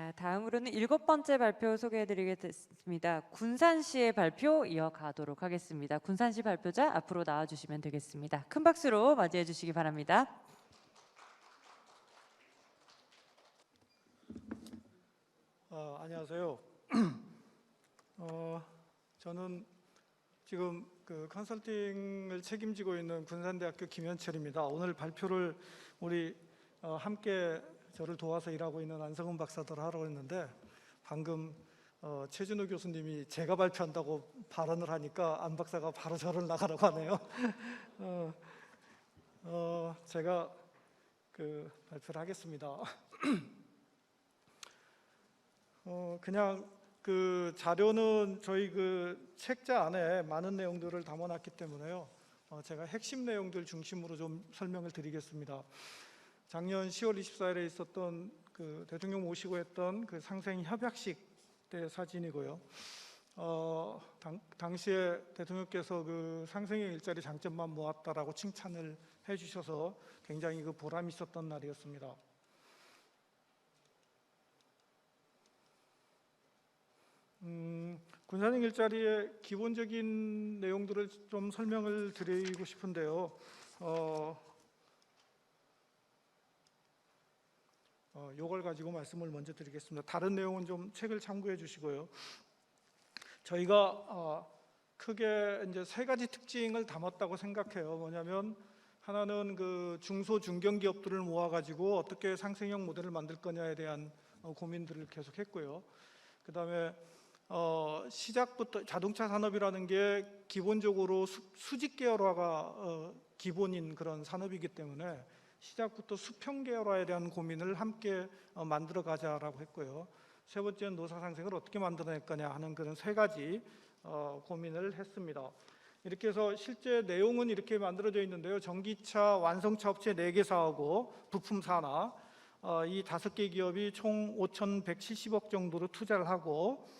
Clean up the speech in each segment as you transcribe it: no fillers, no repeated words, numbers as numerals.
자, 다음으로는 7번째 발표 소개해드리겠습니다. 군산시의 발표 이어가도록 하겠습니다. 군산시 발표자 앞으로 나와주시면 되겠습니다. 큰 박수로 맞이해 주시기 바랍니다. 안녕하세요. 저는 지금 그 컨설팅을 책임지고 있는 군산대학교 김현철입니다. 오늘 발표를 우리 함께 저를 도와서 일하고 있는 안성훈 박사들 하라고 했는데 방금 최진우 교수님이 제가 발표한다고 발언을 하니까 안 박사가 바로 저를 나가라고 하네요. 제가 그 발표를 하겠습니다. 그냥 그 자료는 저희 그 책자 안에 많은 내용들을 담아놨기 때문에요. 제가 핵심 내용들 중심으로 좀 설명을 드리겠습니다. 작년 10월 24일에 있었던 그 대통령 모시고 했던 그 상생 협약식 때 사진이고요. 당시에 대통령께서 그 상생의 일자리 장점만 모았다라고 칭찬을 해주셔서 굉장히 그 보람이 있었던 날이었습니다. 군산행 일자리의 기본적인 내용들을 좀 설명을 드리고 싶은데요. 이걸 가지고 말씀을 먼저 드리겠습니다. 다른 내용은 좀 책을 참고해 주시고요. 저희가 크게 이제 세 가지 특징을 담았다고 생각해요. 뭐냐면 하나는 그 중소 중견기업들을 모아가지고 어떻게 상생형 모델을 만들 거냐에 대한 고민들을 계속했고요. 그 다음에 시작부터 자동차 산업이라는 게 기본적으로 수직 계열화가 기본인 그런 산업이기 때문에 시작부터 수평 계열화에 대한 고민을 함께 만들어 가자라고 했고요. 세 번째는 노사 상생을 어떻게 만들어낼 거냐 하는 그런 세 가지 고민을 했습니다. 이렇게 해서 실제 내용은 이렇게 만들어져 있는데요. 전기차 완성차 업체 4개 사하고 부품 사나 이 5개 기업이 총 5,170억 정도로 투자를 하고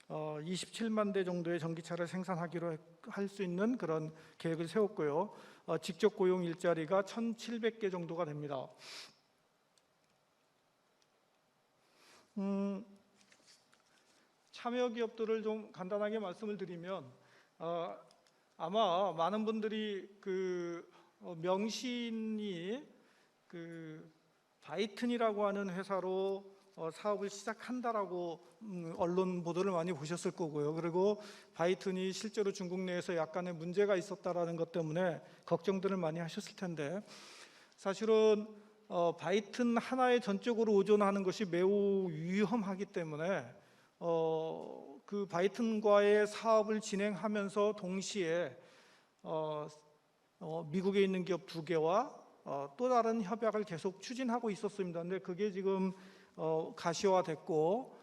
27만 대 정도의 전기차를 생산하기로 할 수 있는 그런 계획을 세웠고요. 직접 고용 일자리가 1,700개 정도가 됩니다. 참여 기업들을 좀 간단하게 말씀을 드리면 아마 많은 분들이 그 명신이 그 바이튼이라고 하는 회사로 사업을 시작한다라고 언론 보도를 많이 보셨을 거고요. 그리고 바이튼이 실제로 중국 내에서 약간의 문제가 있었다라는 것 때문에 걱정들을 많이 하셨을 텐데 사실은 바이튼 하나에 전적으로 의존하는 것이 매우 위험하기 때문에 그 바이튼과의 사업을 진행하면서 동시에 미국에 있는 기업 2개와 또 다른 협약을 계속 추진하고 있었습니다. 근데 그게 지금 가시화됐고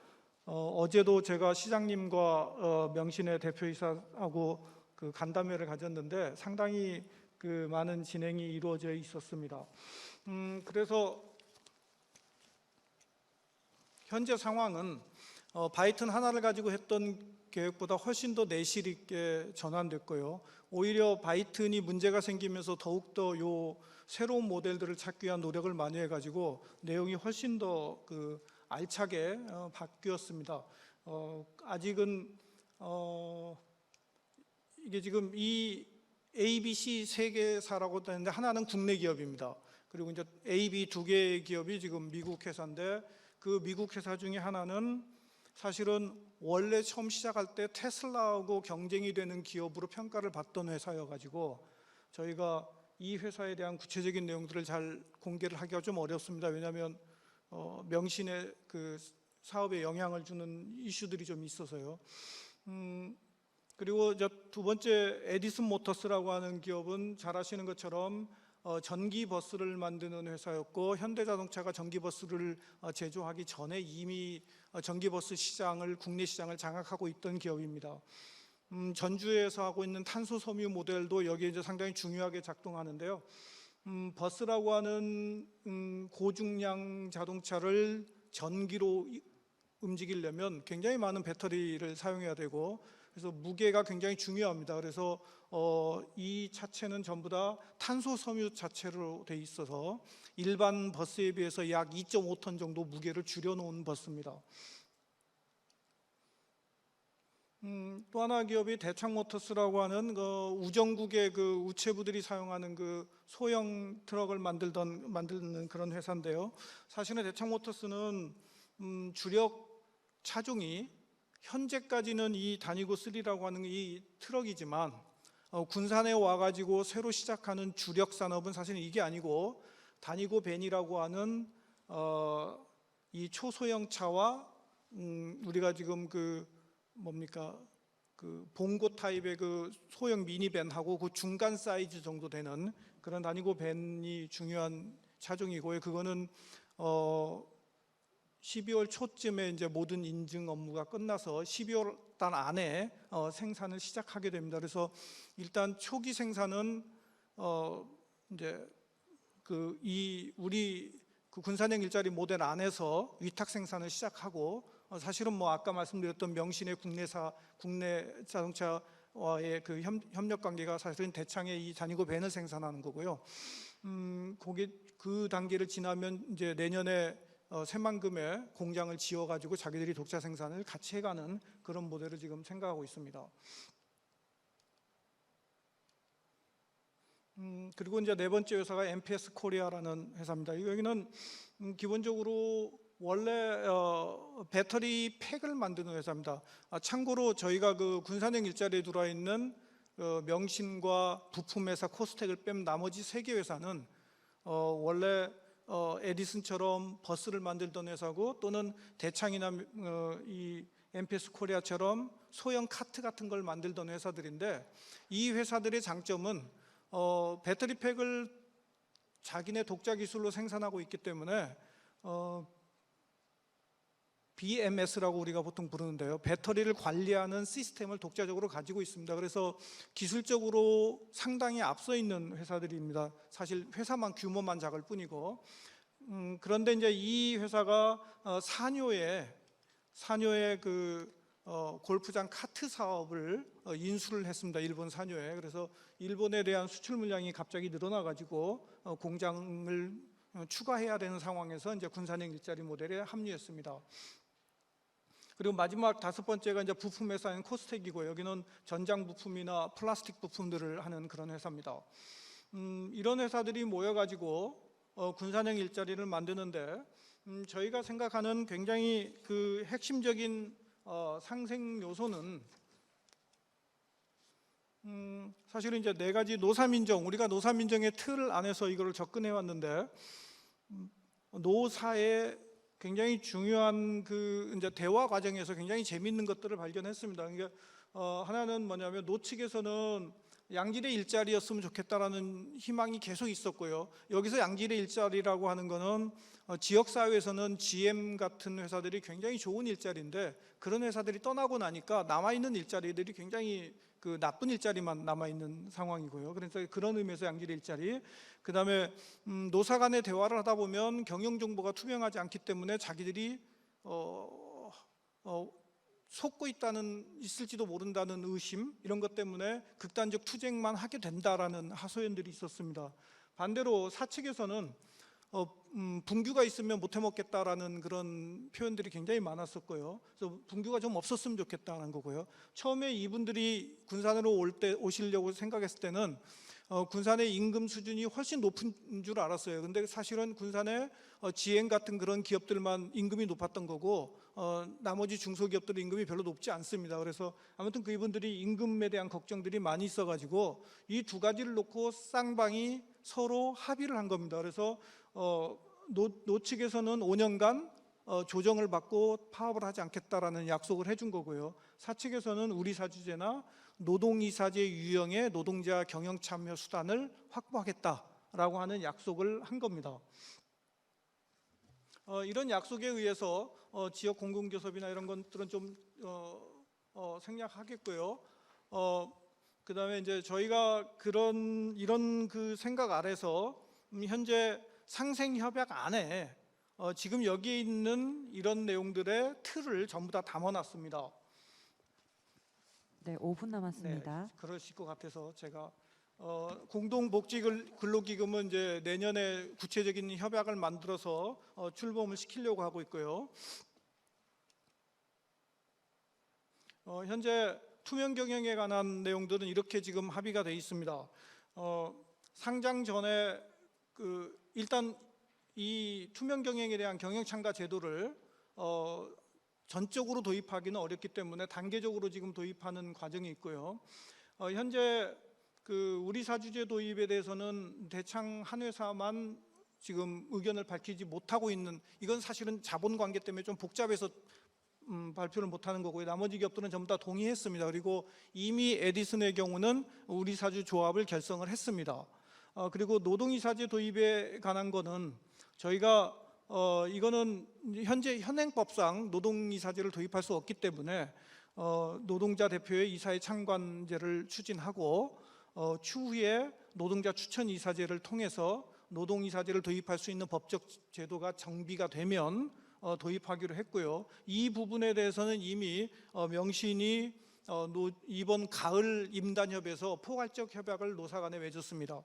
어제도 제가 시장님과 명신의 대표이사하고 그 간담회를 가졌는데 상당히 그 많은 진행이 이루어져 있었습니다. 그래서 현재 상황은 바이튼 하나를 가지고 했던 계획보다 훨씬 더 내실 있게 전환됐고요. 오히려 바이튼이 문제가 생기면서 더욱더 요 새로운 모델들을 찾기 위한 노력을 많이 해가지고 내용이 훨씬 더 그 알차게 바뀌었습니다. 아직은 이게 지금 이 ABC 3개사라고 되는데 하나는 국내 기업입니다. 그리고 이제 AB 2개의 기업이 지금 미국 회사인데 그 미국 회사 중에 하나는 사실은 원래 처음 시작할 때 테슬라하고 경쟁이 되는 기업으로 평가를 받던 회사여가지고 저희가 이 회사에 대한 구체적인 내용들을 잘 공개를 하기가 좀 어렵습니다. 왜냐하면 명신의 그 사업에 영향을 주는 이슈들이 좀 있어서요. 그리고 두 번째 에디슨 모터스라고 하는 기업은 잘 아시는 것처럼 전기 버스를 만드는 회사였고 현대자동차가 전기 버스를 제조하기 전에 이미 전기 버스 시장을 국내 시장을 장악하고 있던 기업입니다. 전주에서 하고 있는 탄소 섬유 모델도 여기에 이제 상당히 중요하게 작동하는데요. 버스라고 하는 고중량 자동차를 전기로 움직이려면 굉장히 많은 배터리를 사용해야 되고 그래서 무게가 굉장히 중요합니다. 그래서 이 차체는 전부 다 탄소 섬유 차체로 돼 있어서 일반 버스에 비해서 약 2.5톤 정도 무게를 줄여놓은 버스입니다. 또 하나 기업이 대창모터스라고 하는 그 우정국의 그 우체부들이 사용하는 그 소형 트럭을 만드는 그런 회사인데요. 사실은 대창모터스는 주력 차종이 현재까지는 이 다니고 3라고 하는 이 트럭이지만 군산에 와가지고 새로 시작하는 주력 산업은 사실은 이게 아니고 다니고 벤이라고 하는 이 초소형 차와 우리가 지금 그 뭡니까 그 봉고 타입의 그 소형 미니밴하고 그 중간 사이즈 정도 되는 그런 다니고 밴이 중요한 차종이고요. 그거는 12월 초쯤에 이제 모든 인증 업무가 끝나서 12월 달 안에 생산을 시작하게 됩니다. 그래서 일단 초기 생산은 이제 우리 그 군산행 일자리 모델 안에서 위탁 생산을 시작하고 사실은 뭐 아까 말씀드렸던 명신의 국내 자동차와의 그 협력 관계가 사실은 대창의 이 다니고 밴을 생산하는 거고요. 그 단계를 지나면 이제 내년에 새만금에 공장을 지어가지고 자기들이 독자 생산을 같이 해가는 그런 모델을 지금 생각하고 있습니다. 그리고 이제 네 번째 회사가 MPS 코리아라는 회사입니다. 여기는 기본적으로 원래 배터리 팩을 만드는 회사입니다. 참고로 저희가 그 군산행 일자리에 들어와 있는 명신과 부품회사 코스텍을 빼면 나머지 세 개 회사는 원래 에디슨처럼 버스를 만들던 회사고 또는 대창이나 이 MPS 코리아처럼 소형 카트 같은 걸 만들던 회사들인데 이 회사들의 장점은 배터리 팩을 자기네 독자 기술로 생산하고 있기 때문에 BMS라고 우리가 보통 부르는데요. 배터리를 관리하는 시스템을 독자적으로 가지고 있습니다. 그래서 기술적으로 상당히 앞서 있는 회사들입니다. 사실 회사만 규모만 작을 뿐이고 그런데 이제 이 회사가 산요에 그 골프장 카트 사업을 인수를 했습니다. 일본 산요에. 그래서 일본에 대한 수출 물량이 갑자기 늘어나 가지고 공장을 추가해야 되는 상황에서 이제 군산행 일자리 모델에 합류했습니다. 그리고 마지막 다섯 번째가 이제 부품 회사인 코스텍이고 여기는 전장 부품이나 플라스틱 부품들을 하는 그런 회사입니다. 이런 회사들이 모여가지고 군산행 일자리를 만드는데 저희가 생각하는 굉장히 그 핵심적인 상생 요소는 사실은 이제 네 가지 노사민정, 우리가 노사민정의 틀 안에서 이거를 접근해 왔는데 노사의 굉장히 중요한 그 이제 대화 과정에서 굉장히 재미있는 것들을 발견했습니다. 그러니까 하나는 뭐냐면 노 측에서는 양질의 일자리였으면 좋겠다라는 희망이 계속 있었고요. 여기서 양질의 일자리라고 하는 거는 지역 사회에서는 GM 같은 회사들이 굉장히 좋은 일자리인데 그런 회사들이 떠나고 나니까 남아 있는 일자리들이 굉장히 그 나쁜 일자리만 남아 있는 상황이고요. 그래서 그런 의미에서 양질의 일자리. 그다음에 노사 간의 대화를 하다 보면 경영 정보가 투명하지 않기 때문에 자기들이 속고 있을지도 모른다는 의심 이런 것 때문에 극단적 투쟁만 하게 된다라는 하소연들이 있었습니다. 반대로 사측에서는 분규가 있으면 못 해먹겠다라는 그런 표현들이 굉장히 많았었고요. 그래서 분규가 좀 없었으면 좋겠다는 거고요. 처음에 이분들이 군산으로 오시려고 생각했을 때는 군산의 임금 수준이 훨씬 높은 줄 알았어요. 근데 사실은 군산의 GM 같은 그런 기업들만 임금이 높았던 거고 나머지 중소기업들의 임금이 별로 높지 않습니다. 그래서 아무튼 그분들이 임금에 대한 걱정들이 많이 있어가지고 이 두 가지를 놓고 쌍방이 서로 합의를 한 겁니다. 그래서 노 측에서는 5년간 조정을 받고 파업을 하지 않겠다라는 약속을 해준 거고요. 사측에서는 우리사주제나 노동이사제 유형의 노동자 경영 참여 수단을 확보하겠다라고 하는 약속을 한 겁니다. 이런 약속에 의해서 지역 공공교섭이나 이런 것들은 좀 생략하겠고요. 그다음에 이제 저희가 이런 그 생각 아래서 현재 상생협약 안에 지금 여기에 있는 이런 내용들의 틀을 전부 다 담아놨습니다. 네, 5분 남았습니다. 네, 그러실 것 같아서 제가 공동복지근로기금은 이제 내년에 구체적인 협약을 만들어서 출범을 시키려고 하고 있고요. 현재 투명 경영에 관한 내용들은 이렇게 지금 합의가 돼 있습니다. 상장 전에 일단 이 투명 경영에 대한 경영 참가 제도를 전적으로 도입하기는 어렵기 때문에 단계적으로 지금 도입하는 과정이 있고요. 현재 우리 사주제 도입에 대해서는 대창 한 회사만 지금 의견을 밝히지 못하고 있는, 이건 사실은 자본 관계 때문에 좀 복잡해서 발표를 못하는 거고요. 나머지 기업들은 전부 다 동의했습니다. 그리고 이미 에디슨의 경우는 우리 사주 조합을 결성을 했습니다. 그리고 노동이사제 도입에 관한 거는 저희가 이거는 현재 현행법상 노동이사제를 도입할 수 없기 때문에 노동자 대표의 이사회 참관제를 추진하고 추후에 노동자 추천 이사제를 통해서 노동이사제를 도입할 수 있는 법적 제도가 정비가 되면 도입하기로 했고요. 이 부분에 대해서는 이미 명신이 이번 가을 임단협에서 포괄적 협약을 노사 간에 맺었습니다.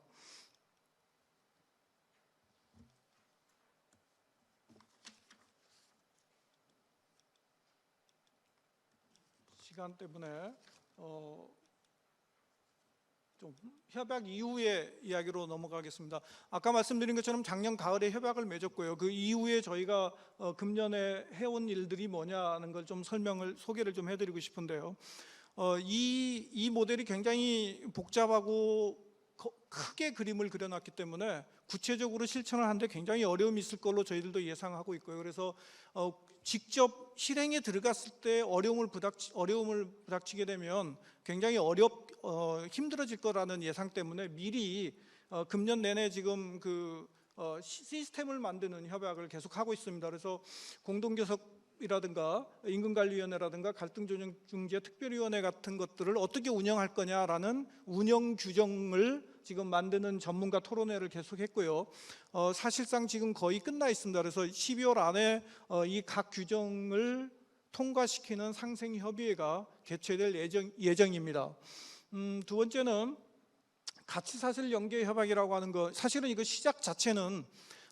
시간 때문에 좀 협약 이후의 이야기로 넘어가겠습니다. 아까 말씀드린 것처럼 작년 가을에 협약을 맺었고요. 그 이후에 저희가 금년에 해온 일들이 뭐냐는 걸 좀 소개를 좀 해드리고 싶은데요. 이 모델이 굉장히 복잡하고 크게 그림을 그려놨기 때문에 구체적으로 실천을 하는데 굉장히 어려움이 있을 걸로 저희들도 예상하고 있고요. 그래서 직접 실행에 들어갔을 때 어려움을 부닥치게 되면 굉장히 힘들어질 거라는 예상 때문에 미리 금년 내내 지금 시스템을 만드는 협약을 계속 하고 있습니다. 그래서 공동교섭이라든가 임금관리위원회라든가 갈등조정중재 특별위원회 같은 것들을 어떻게 운영할 거냐라는 운영 규정을 지금 만드는 전문가 토론회를 계속했고요. 사실상 지금 거의 끝나 있습니다. 그래서 12월 안에 이 각 규정을 통과시키는 상생협의회가 개최될 예정입니다. 두 번째는 가치사슬 연계 협약이라고 하는 거, 사실은 이거 시작 자체는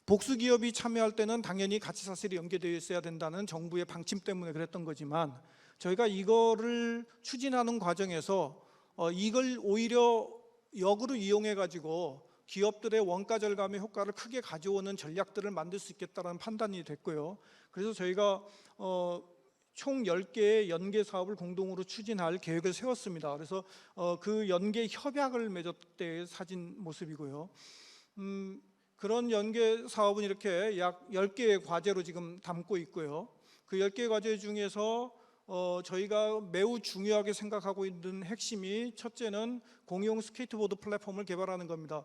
복수기업이 참여할 때는 당연히 가치사슬이 연계되어 있어야 된다는 정부의 방침 때문에 그랬던 거지만 저희가 이거를 추진하는 과정에서 이걸 오히려 역으로 이용해 가지고 기업들의 원가 절감의 효과를 크게 가져오는 전략들을 만들 수 있겠다는 판단이 됐고요. 그래서 저희가 총 10개의 연계 사업을 공동으로 추진할 계획을 세웠습니다. 그래서 그 연계 협약을 맺었을 사진 모습이고요. 그런 연계 사업은 이렇게 약 10개의 과제로 지금 담고 있고요. 그 10개 과제 중에서 저희가 매우 중요하게 생각하고 있는 핵심이, 첫째는 공용 스케이트보드 플랫폼을 개발하는 겁니다.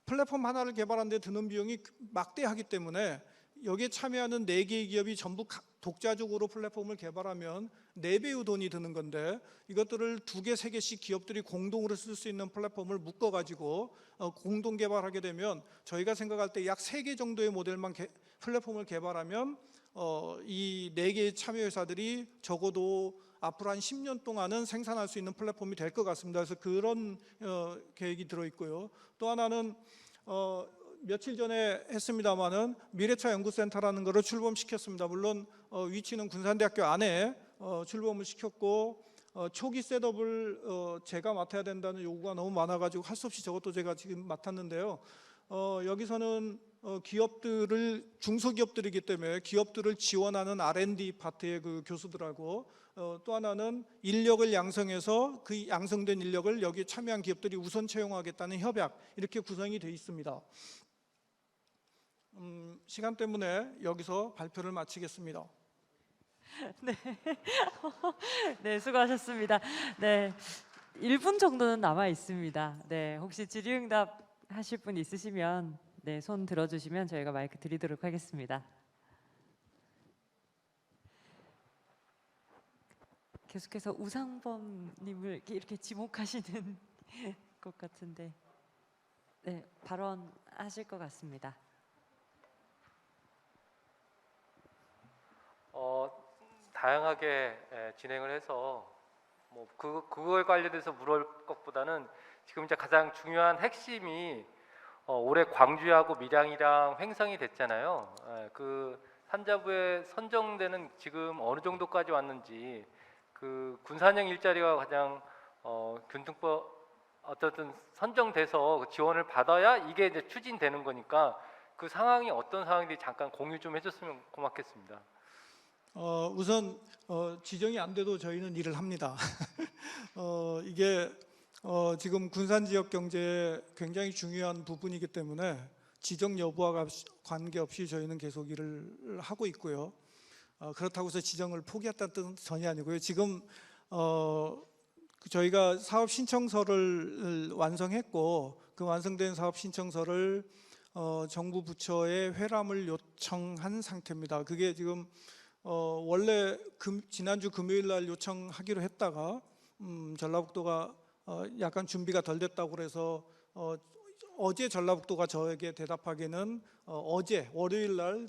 플랫폼 하나를 개발하는데 드는 비용이 막대하기 때문에 여기에 참여하는 4개의 기업이 전부 독자적으로 플랫폼을 개발하면 4배의 돈이 드는 건데, 이것들을 2개, 3개씩 기업들이 공동으로 쓸 수 있는 플랫폼을 묶어가지고 공동 개발하게 되면 저희가 생각할 때 약 3개 정도의 모델만 플랫폼을 개발하면 이 4개의 참여회사들이 적어도 앞으로 한 10년 동안은 생산할 수 있는 플랫폼이 될 것 같습니다. 그래서 그런 계획이 들어있고요. 또 하나는 며칠 전에 했습니다마는 미래차 연구센터라는 것을 출범시켰습니다. 물론 위치는 군산대학교 안에 출범을 시켰고 초기 셋업을 제가 맡아야 된다는 요구가 너무 많아가지고 할 수 없이 저것도 제가 지금 맡았는데요. 여기서는 중소기업들이기 때문에 기업들을 지원하는 R&D 파트의 그 교수들하고 또 하나는 인력을 양성해서 그 양성된 인력을 여기에 참여한 기업들이 우선 채용하겠다는 협약, 이렇게 구성이 되어 있습니다. 시간 때문에 여기서 발표를 마치겠습니다. 네. 네, 수고하셨습니다. 네. 1분 정도는 남아 있습니다. 네, 혹시 질의응답 하실 분 있으시면 네, 손 들어주시면 저희가 마이크 드리도록 하겠습니다. 계속해서 우상범님을 이렇게 지목하시는 것 같은데, 네, 발언하실 것 같습니다. 다양하게 진행을 해서 뭐 그거에 관련돼서 물을 것보다는 지금 이제 가장 중요한 핵심이 올해 광주하고 밀양이랑 횡성이 됐잖아요. 그 산자부에 선정되는 지금 어느 정도까지 왔는지 그 군산형 일자리가 가장 균등법 어쨌든 선정돼서 그 지원을 받아야 이게 이제 추진되는 거니까 그 상황이 어떤 상황인지 잠깐 공유 좀 해줬으면 고맙겠습니다. 우선 지정이 안 돼도 저희는 일을 합니다. 이게 지금 군산 지역 경제에 굉장히 중요한 부분이기 때문에 지정 여부와 관계없이 저희는 계속 일을 하고 있고요. 그렇다고 해서 지정을 포기했다는 뜻은 전혀 아니고요. 지금 저희가 사업 신청서를 완성했고 그 완성된 사업 신청서를 정부 부처에 회람을 요청한 상태입니다. 그게 지금 원래 지난주 금요일 날 요청하기로 했다가 전라북도가 약간 준비가 덜 됐다고 그래서 어제 전라북도가 저에게 대답하기는 어제 월요일 날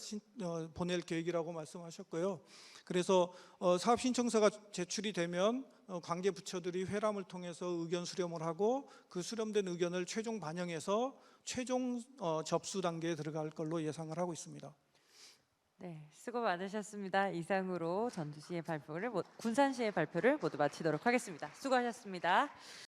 보낼 계획이라고 말씀하셨고요. 그래서 사업 신청서가 제출이 되면 관계 부처들이 회람을 통해서 의견 수렴을 하고 그 수렴된 의견을 최종 반영해서 최종 접수 단계에 들어갈 걸로 예상을 하고 있습니다. 네, 수고 많으셨습니다. 이상으로 전주시의 발표를 군산시의 발표를 모두 마치도록 하겠습니다. 수고하셨습니다.